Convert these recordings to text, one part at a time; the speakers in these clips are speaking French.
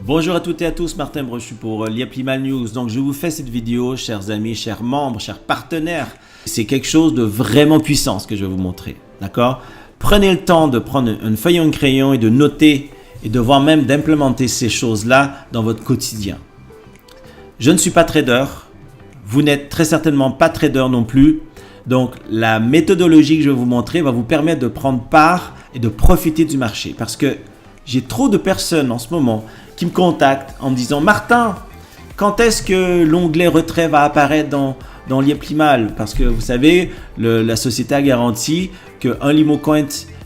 Bonjour à toutes et à tous, Martin Brochu pour Liaplimal News. Donc je vous fais cette vidéo, chers amis, chers membres, chers partenaires. C'est quelque chose de vraiment puissant ce que je vais vous montrer, d'accord? Prenez le temps de prendre une feuille et un crayon et de noter et de voir même d'implémenter ces choses-là dans votre quotidien. Je ne suis pas trader, vous n'êtes très certainement pas trader non plus. Donc la méthodologie que je vais vous montrer va vous permettre de prendre part et de profiter du marché. Parce que j'ai trop de personnes en ce moment qui me contactent en me disant « Martin, quand est-ce que l'onglet retrait va apparaître dans Liaplimal ?» Parce que vous savez, la société a garanti qu'un LimoCoin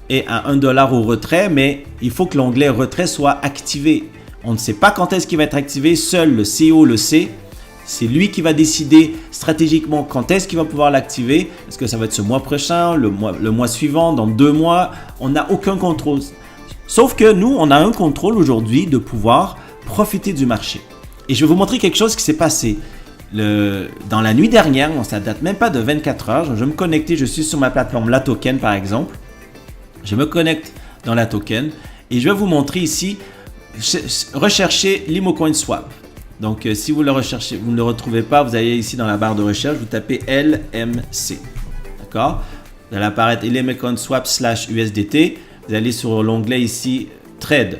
est à 1 $ au retrait, mais il faut que l'onglet retrait soit activé. On ne sait pas quand est-ce qu'il va être activé, seul le CEO le sait. C'est lui qui va décider stratégiquement quand est-ce qu'il va pouvoir l'activer. Est-ce que ça va être ce mois prochain, le mois suivant, dans 2 mois? On n'a aucun contrôle. Sauf que nous, on a un contrôle aujourd'hui de pouvoir profiter du marché. Et je vais vous montrer quelque chose qui s'est passé dans la nuit dernière. Bon, ça ne date même pas de 24 heures. Je vais me connecter, je suis sur ma plateforme La Token par exemple. Je me connecte dans La Token et je vais vous montrer ici, rechercher LimoCoin Swap. Donc, si vous le recherchez, vous ne le retrouvez pas, vous allez ici dans la barre de recherche, vous tapez LMC. D'accord? Vous allez apparaître LimoCoin Swap /USDT. Vous allez sur l'onglet ici Trade.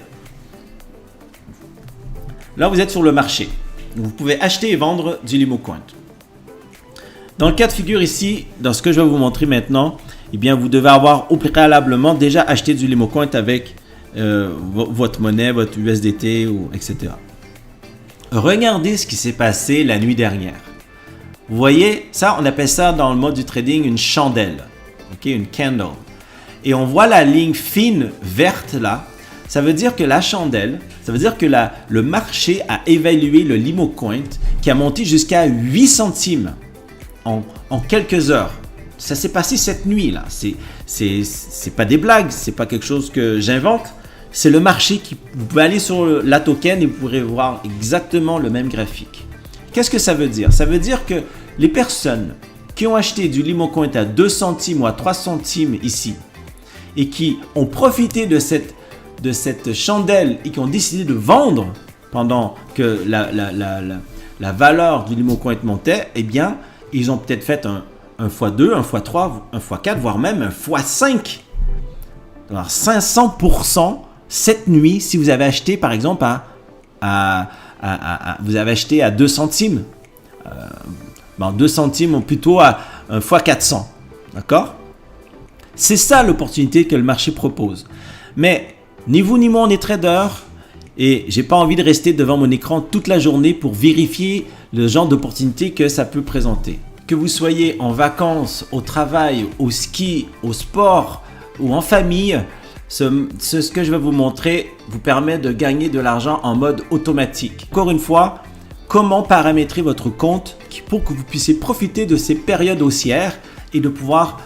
Là, vous êtes sur le marché. Vous pouvez acheter et vendre du LimoCoin. Dans le cas de figure ici, dans ce que je vais vous montrer maintenant, eh bien, vous devez avoir au préalablement déjà acheté du LimoCoin avec votre monnaie, votre USDT, etc. Regardez ce qui s'est passé la nuit dernière. Vous voyez, ça, on appelle ça dans le mode du trading une chandelle, okay, une candle. Et on voit la ligne fine verte là. Ça veut dire que la chandelle, ça veut dire que le marché a évalué le LimoCoin qui a monté jusqu'à 8 centimes en quelques heures. Ça s'est passé cette nuit là. C'est pas des blagues, c'est pas quelque chose que j'invente. C'est le marché qui, vous pouvez aller sur La Token et vous pourrez voir exactement le même graphique. Qu'est-ce que ça veut dire? Ça veut dire que les personnes qui ont acheté du LimoCoin à 2 centimes ou à 3 centimes ici et qui ont profité de cette chandelle et qui ont décidé de vendre pendant que la valeur du LimoCoin montait, eh bien, ils ont peut-être fait un x2, un x3, un x4, voire même un x5. Alors, 500% cette nuit si vous avez acheté par exemple vous avez acheté à 2 centimes. 2 centimes ou plutôt à un x400. D'accord? C'est ça l'opportunité que le marché propose. Mais ni vous ni moi on est trader et j'ai pas envie de rester devant mon écran toute la journée pour vérifier le genre d'opportunité que ça peut présenter. Que vous soyez en vacances, au travail, au ski, au sport ou en famille, ce que je vais vous montrer vous permet de gagner de l'argent en mode automatique. Encore une fois, comment paramétrer votre compte pour que vous puissiez profiter de ces périodes haussières et de pouvoir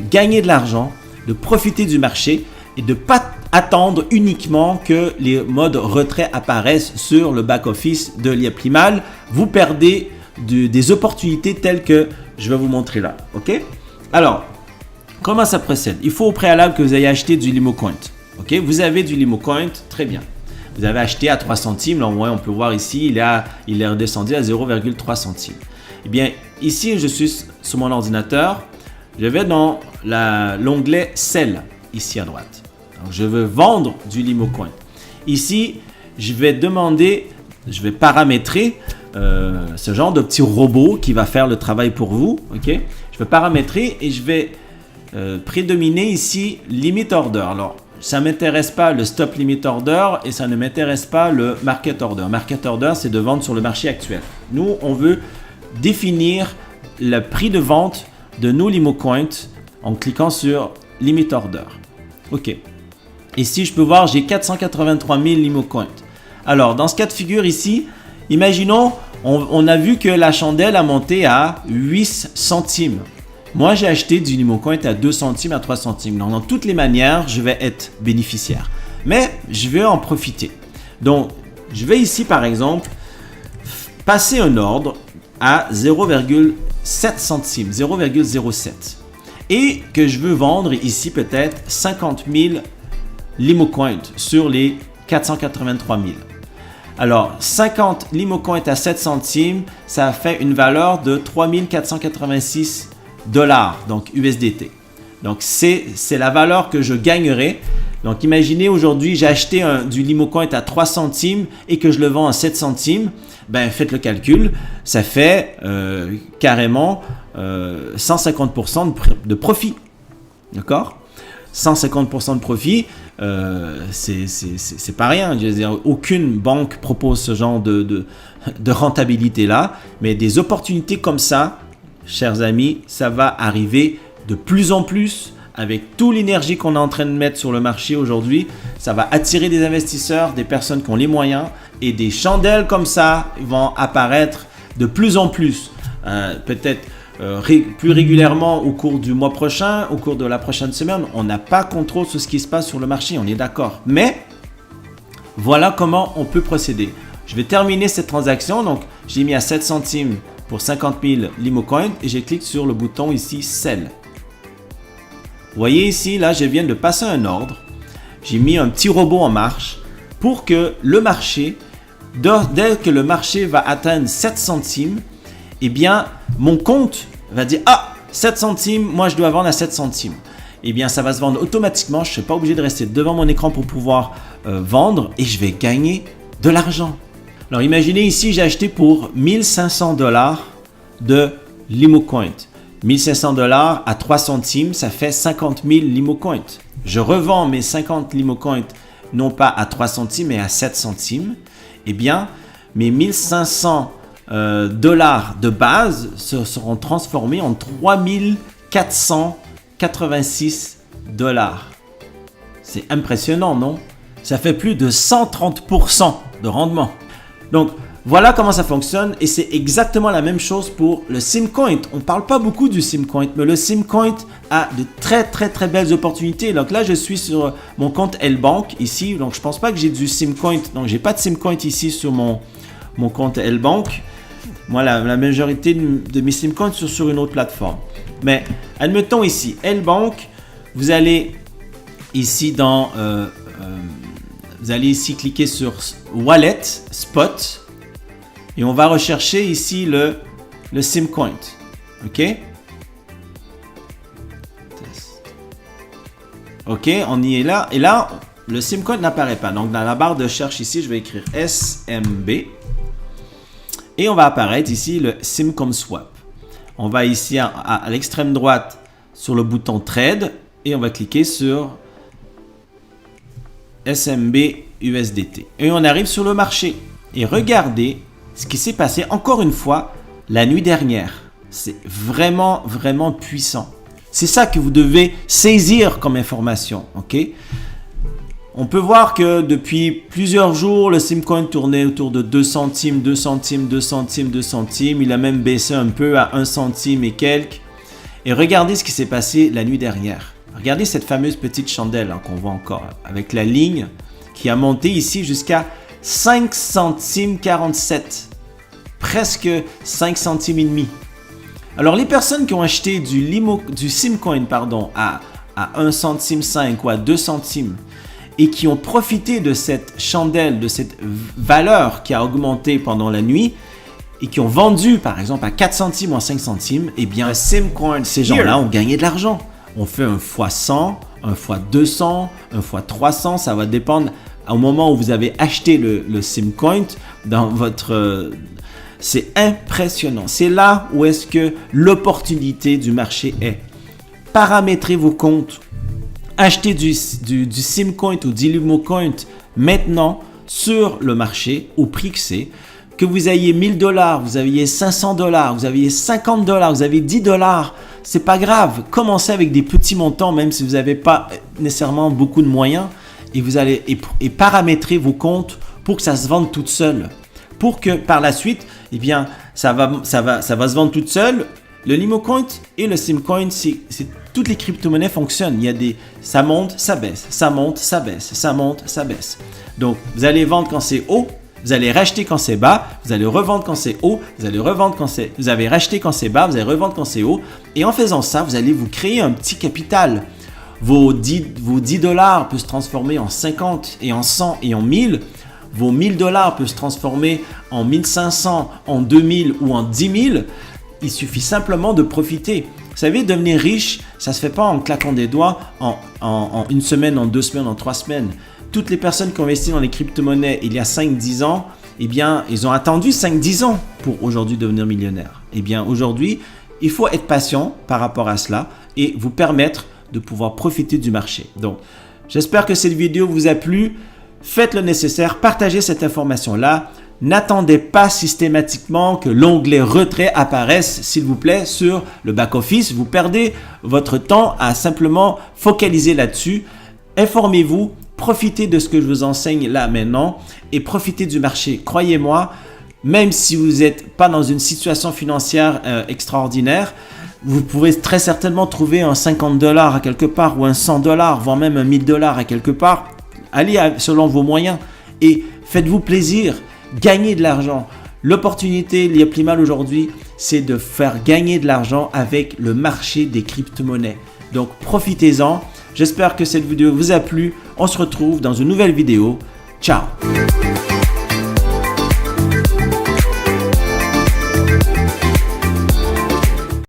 gagner de l'argent, de profiter du marché et de ne pas attendre uniquement que les modes retrait apparaissent sur le back-office de Liaplimal. Vous perdez des opportunités telles que je vais vous montrer là. Ok? Alors, comment ça procède? Il faut au préalable que vous ayez acheté du LimoCoin. Ok? Vous avez du LimoCoin, très bien. Vous avez acheté à 3 centimes. Là, on peut voir ici, il est redescendu à 0,3 centimes. Eh bien, ici, je suis sur mon ordinateur. Je vais dans l'onglet Sell, ici à droite. Donc, je veux vendre du LimoCoin. Ici, je vais paramétrer ce genre de petit robot qui va faire le travail pour vous. Okay? Je vais paramétrer et je vais prédominer ici Limit Order. Alors, ça ne m'intéresse pas le Stop Limit Order et ça ne m'intéresse pas le Market Order. Market Order, c'est de vendre sur le marché actuel. Nous, on veut définir le prix de vente de nos LimoCoin en cliquant sur Limit Order. Ok. Ici, je peux voir, j'ai 483 000 LimoCoin. Alors, dans ce cas de figure ici, imaginons, on a vu que la chandelle a monté à 8 centimes. Moi, j'ai acheté du LimoCoin à 2 centimes, à 3 centimes. Donc, dans toutes les manières, je vais être bénéficiaire. Mais, je vais en profiter. Donc, je vais ici, par exemple, passer un ordre à 0,7 centimes, 0,07. Et que je veux vendre ici peut-être 50 000 LimoCoin sur les 483 000. Alors, 50 Limocoin à 7 centimes, ça fait une valeur de 3486 $, donc USDT. Donc, c'est la valeur que je gagnerai. Donc, imaginez aujourd'hui, j'ai acheté du Limocoin à 3 centimes et que je le vends à 7 centimes. Ben, faites le calcul, ça fait carrément 150% de profit. D'accord? 150% de profit, c'est pas rien. Je veux dire, aucune banque propose ce genre de rentabilité-là. Mais des opportunités comme ça, chers amis, ça va arriver de plus en plus avec toute l'énergie qu'on est en train de mettre sur le marché aujourd'hui. Ça va attirer des investisseurs, des personnes qui ont les moyens et des chandelles comme ça vont apparaître de plus en plus. Peut-être plus régulièrement au cours du mois prochain, au cours de la prochaine semaine. On n'a pas contrôle sur ce qui se passe sur le marché, on est d'accord. Mais voilà comment on peut procéder. Je vais terminer cette transaction. Donc, j'ai mis à 7 centimes pour 50 000 Limocoin et je clique sur le bouton ici Sell. Vous voyez ici, là, je viens de passer un ordre. J'ai mis un petit robot en marche pour que le marché, dès que le marché va atteindre 7 centimes, eh bien, mon compte va dire « Ah, 7 centimes, moi je dois vendre à 7 centimes. » Eh bien, ça va se vendre automatiquement. Je ne suis pas obligé de rester devant mon écran pour pouvoir vendre et je vais gagner de l'argent. Alors, imaginez ici, j'ai acheté pour 1500 $ de Limocoin. 1500 $ à 3 centimes, ça fait 50 000 Limocoin. Je revends mes 50 Limocoin non pas à 3 centimes mais à 7 centimes. Eh bien, mes 1500 $ de base seront transformés en 3486 $. C'est impressionnant, non? Ça fait plus de 130% de rendement. Donc, voilà comment ça fonctionne et c'est exactement la même chose pour le Simcoin. On ne parle pas beaucoup du Simcoin, mais le Simcoin a de très belles opportunités. Donc là, je suis sur mon compte L-Bank ici. Donc, je ne pense pas que j'ai du Simcoin. Donc, je n'ai pas de Simcoin ici sur mon compte L-Bank. Moi, la majorité de mes Simcoins sont sur une autre plateforme. Mais admettons ici, L-Bank, vous allez ici dans... vous allez ici cliquer sur Wallet, Spot. Et on va rechercher ici le Simcoin. OK? OK, on y est là. Et là, le Simcoin n'apparaît pas. Donc, dans la barre de recherche ici, je vais écrire SMB. Et on va apparaître ici le SimComSwap. On va ici à l'extrême droite sur le bouton Trade. Et on va cliquer sur SMB USDT. Et on arrive sur le marché. Et regardez ce qui s'est passé encore une fois la nuit dernière. C'est vraiment puissant. C'est ça que vous devez saisir comme information. Ok? On peut voir que depuis plusieurs jours, le Simcoin tournait autour de 2 centimes, 2 centimes, 2 centimes, 2 centimes. Il a même baissé un peu à 1 centime et quelques. Et regardez ce qui s'est passé la nuit dernière. Regardez cette fameuse petite chandelle hein, qu'on voit encore avec la ligne qui a monté ici jusqu'à 5 centimes 47, presque 5 centimes et demi. Alors les personnes qui ont acheté du Simcoin à 1 centime 5 ou à 2 centimes et qui ont profité de cette chandelle, de cette valeur qui a augmenté pendant la nuit et qui ont vendu par exemple à 4 centimes ou à 5 centimes, eh bien Simcoin, ces gens-là ont gagné de l'argent. On fait un fois 100, un fois 200, un fois 300, ça va dépendre au moment où vous avez acheté le Simcoin dans votre... c'est impressionnant. C'est là où est-ce que l'opportunité du marché est. Paramétrez vos comptes. Achetez du Simcoin ou du Limocoin maintenant sur le marché au prix que c'est. Que vous ayez 1000 $, vous aviez 500 $, vous aviez 50 $, vous avez 10 $, c'est pas grave. Commencez avec des petits montants, même si vous n'avez pas nécessairement beaucoup de moyens. Et vous allez paramétrer vos comptes pour que ça se vende toute seule. Pour que par la suite, eh bien, ça va se vendre toute seule. Le Limocoin et le Simcoin, toutes les crypto-monnaies fonctionnent. Ça monte, ça baisse, ça monte, ça baisse, ça monte, ça baisse. Donc, vous allez vendre quand c'est haut, vous allez racheter quand c'est bas, vous allez revendre quand c'est haut, vous allez revendre vous avez racheté quand c'est bas, vous allez revendre quand c'est haut. Et en faisant ça, vous allez vous créer un petit capital. Vos 10 $ peuvent se transformer en 50 et en 100 et en 1000. vos 1000 $ peuvent se transformer en 1500, en 2000 ou en 10 000. Il suffit simplement de profiter. Vous savez, devenir riche, ça ne se fait pas en claquant des doigts en une semaine, en 2 semaines, en 3 semaines. Toutes les personnes qui ont investi dans les crypto-monnaies il y a 5-10 ans, eh bien, ils ont attendu 5-10 ans pour aujourd'hui devenir millionnaires. Eh bien, aujourd'hui, il faut être patient par rapport à cela et vous permettre de pouvoir profiter du marché. Donc, j'espère que cette vidéo vous a plu. Faites le nécessaire, partagez cette information-là. N'attendez pas systématiquement que l'onglet retrait apparaisse, s'il vous plaît, sur le back-office. Vous perdez votre temps à simplement focaliser là-dessus. Informez-vous, profitez de ce que je vous enseigne là maintenant et profitez du marché. Croyez-moi, même si vous n'êtes pas dans une situation financière extraordinaire, vous pouvez très certainement trouver un 50 $ à quelque part ou un 100 $, voire même un 1000 $ à quelque part. Allez selon vos moyens et faites-vous plaisir. Gagnez de l'argent. L'opportunité, il y a plus mal aujourd'hui, c'est de faire gagner de l'argent avec le marché des crypto-monnaies. Donc, profitez-en. J'espère que cette vidéo vous a plu. On se retrouve dans une nouvelle vidéo. Ciao!